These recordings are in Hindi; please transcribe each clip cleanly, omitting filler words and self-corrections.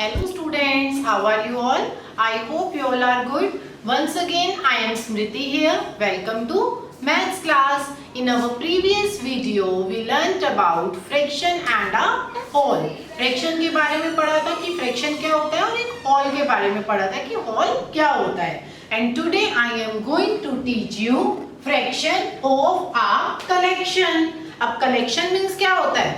Hello students, how are you all? I hope you all are good. Once again, I am Smriti here. Welcome to Maths class. In our previous video, we learnt about fraction and a whole. Fraction के बारे में पढ़ा था कि फ्रैक्शन क्या होता है और एक होल के बारे में पढ़ा था कि होल क्या होता है. And today I am going to teach you fraction of a collection. अब collection means क्या होता है?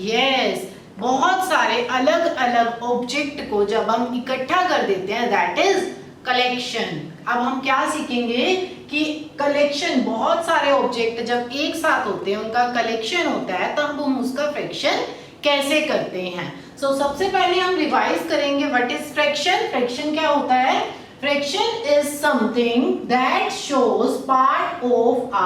Yes, बहुत सारे अलग अलग ऑब्जेक्ट को जब हम इकट्ठा कर देते हैं दैट इज कलेक्शन. अब हम क्या सीखेंगे कि कलेक्शन, बहुत सारे ऑब्जेक्ट जब एक साथ होते हैं उनका कलेक्शन होता है तब हम उसका फ्रैक्शन कैसे करते हैं. सो सबसे पहले हम रिवाइज करेंगे व्हाट इज फ्रैक्शन. फ्रैक्शन क्या होता है? Fraction is something that shows part of a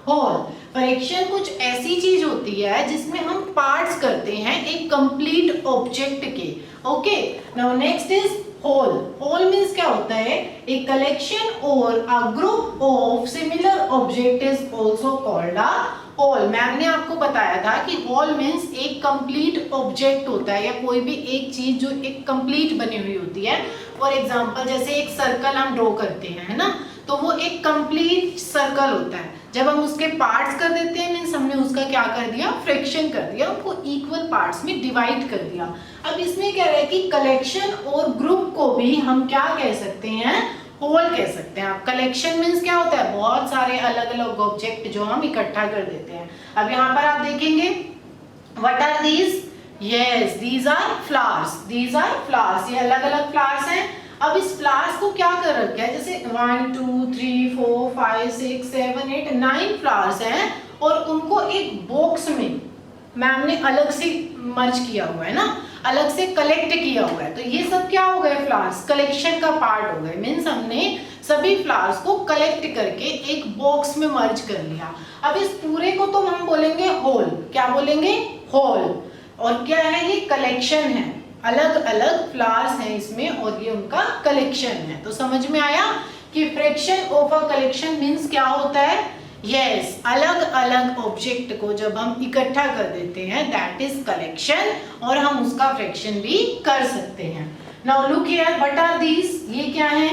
whole. Fraction कुछ ऐसी चीज होती है जिसमें हम पार्ट्स करते हैं एक कंप्लीट ऑब्जेक्ट के. Okay, now next is whole. Whole means क्या होता है? A collection or a group of similar object is also called a whole. Ma'am ने आपको बताया था कि होल मींस एक कंप्लीट ऑब्जेक्ट होता है या कोई भी एक चीज जो एक कंप्लीट बनी हुई होती है. फॉर एग्जांपल जैसे एक सर्कल हम ड्रॉ करते हैं, है ना, तो वो एक कंप्लीट सर्कल होता है. जब हम उसके पार्ट्स कर देते हैं मींस हमने उसका क्या कर दिया? फ्रैक्शन कर दिया, उनको इक्वल पार्ट्स में डिवाइड कर दिया. अब इसमें क्या है कि कलेक्शन और ग्रुप को भी हम क्या कह सकते हैं? होल कह सकते हैं. अब कलेक्शन मींस क्या होता है? बहुत सारे अलग अलग ऑब्जेक्ट जो हम इकट्ठा कर देते हैं. अब यहाँ पर आप देखेंगे what are these? Yes, these are flowers. These are flowers. ये अलग अलग फ्लावर्स हैं. अब इस फ्लावर्स को क्या कर रखा है? जैसे 1 2 3 4 5 6 7 8 9 फ्लावर्स हैं और उनको एक बॉक्स में मैम ने अलग से मर्ज किया हुआ है ना, अलग से कलेक्ट किया हुआ है. तो ये सब क्या हो गए? फ्लावर्स कलेक्शन का पार्ट हो गए. मीन्स हमने सभी फ्लावर्स को कलेक्ट करके एक बॉक्स में मर्ज कर लिया. अब इस पूरे को तो हम बोलेंगे होल. क्या बोलेंगे? होल. और क्या है? ये कलेक्शन है. अलग अलग फ्लावर्स हैं इसमें और ये उनका कलेक्शन है. तो समझ में आया कि fraction of a collection means क्या होता है? यस, अलग अलग ऑब्जेक्ट को जब हम इकट्ठा कर देते हैं दैट इज कलेक्शन और हम उसका फ्रैक्शन भी कर सकते हैं. Now look here, what are these? ये क्या है?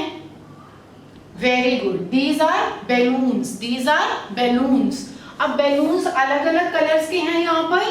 Very good, these are balloons. These are balloons. अब बैलून्स अलग अलग कलर्स के हैं यहाँ पर,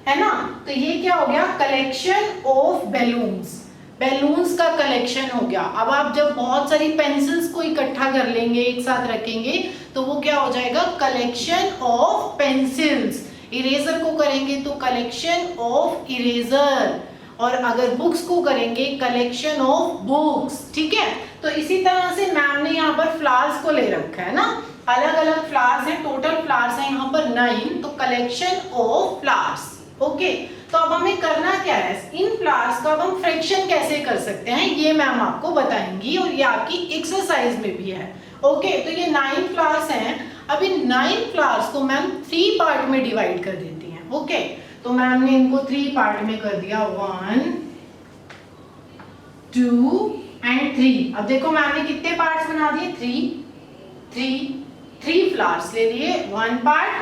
है ना. तो ये क्या हो गया? Collection of balloons. बैलून्स का कलेक्शन हो गया. अब आप जब बहुत सारी पेंसिल्स को इकट्ठा कर लेंगे, एक साथ रखेंगे, तो वो क्या हो जाएगा? Collection of pencils. इरेजर को करेंगे तो कलेक्शन ऑफ इरेजर. और अगर बुक्स को करेंगे कलेक्शन ऑफ बुक्स. ठीक है. तो इसी तरह से मैम ने यहाँ पर फ्लावर्स को ले रखा है ना. अलग अलग फ्लावर्स हैं, टोटल फ्लावर्स हैं यहाँ पर 9. तो कलेक्शन ऑफ फ्लावर्स. ओके, तो अब हमें करना क्या है? इन फ्लावर्स का अब हम फ्रैक्शन कैसे कर सकते हैं ये मैम आपको बताएंगी और ये आपकी एक्सरसाइज में भी है. ओके, तो ये 9 फ्लावर्स हैं. अब इन 9 फ्लावर्स को मैम 3 पार्ट में डिवाइड कर देती हैं. ओके, तो मैम ने इनको 3 पार्ट में कर दिया, 1 2 एंड 3. अब देखो मैम ने कितने पार्ट्स बना दिए? 3 फ्लावर्स ले लिए, 1 part,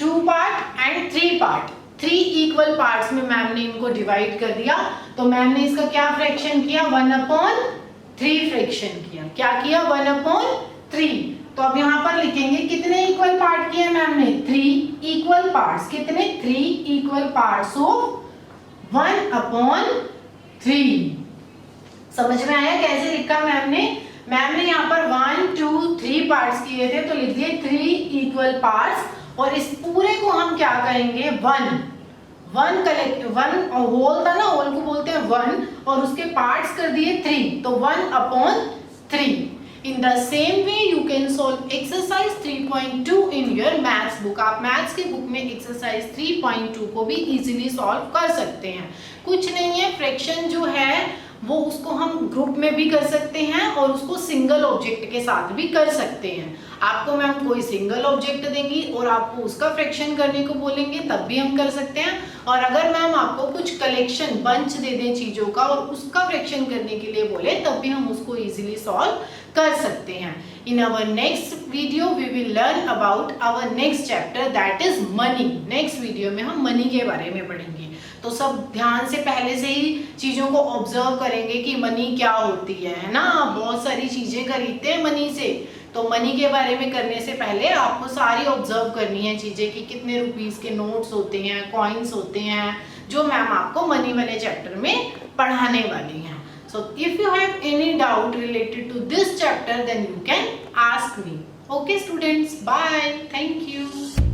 2 part and 3 part. 3 equal parts में मैम ने इनको डिवाइड कर दिया. तो मैम ने इसका क्या फ्रैक्शन किया? 1/3 फ्रैक्शन किया. क्या किया? 1/3. तो अब यहाँ पर लिखेंगे कितने इक्वल पार्ट किए मैम ने? 3 इक्वल पार्ट्स. कितने? 3 इक्वल पार्ट्स ऑफ 1/3. समझ में आया कैसे लिखा मैम ने? मैम ने यहाँ पर 1 2 3 पार्ट्स किए थे तो लिख दिए 3 इक्वल पार्ट्स. और इस पूरे को हम क्या करेंगे? 1 कलेक्ट 1 होल था ना, होल को बोलते हैं 1 और उसके पार्ट्स कर दिए 3. तो 1/3. In the same way you can solve exercise 3.2 in your maths book. आप मैथ्स की बुक में एक्सरसाइज 3.2 को भी इजीली सॉल्व कर सकते हैं. कुछ नहीं है, फ्रैक्शन जो है वो उसको हम ग्रुप में भी कर सकते हैं और उसको सिंगल ऑब्जेक्ट के साथ भी कर सकते हैं. आपको मैम कोई सिंगल ऑब्जेक्ट देंगी और आपको उसका फ्रैक्शन करने को बोलेंगे तब भी हम कर सकते हैं. और अगर मैम आपको कुछ कलेक्शन बंच दे दें चीजों का और उसका फ्रैक्शन करने के लिए बोले तब भी हम उसको इजीली सॉल्व कर सकते हैं. In our next video we will learn about our next chapter that is money. Next video में हम मनी के बारे में पढ़ेंगे. तो सब ध्यान से पहले से ही चीज़ों को ऑब्जर्व करेंगे कि मनी क्या होती है ना। बहुत सारी चीज़ें खरीदते हैं मनी से, तो मनी के बारे में करने से पहले आपको सारी ऑब्जर्व करनी है चीज़ें कि कितने रुपीस के नोट्स होते हैं, कॉइन्स होते हैं, जो मैम आपको मनी वाले चैप्टर में पढ़ाने वाली हैं। So if you have any doubt related to this chapter, then you can ask me. Okay students, bye. Thank you.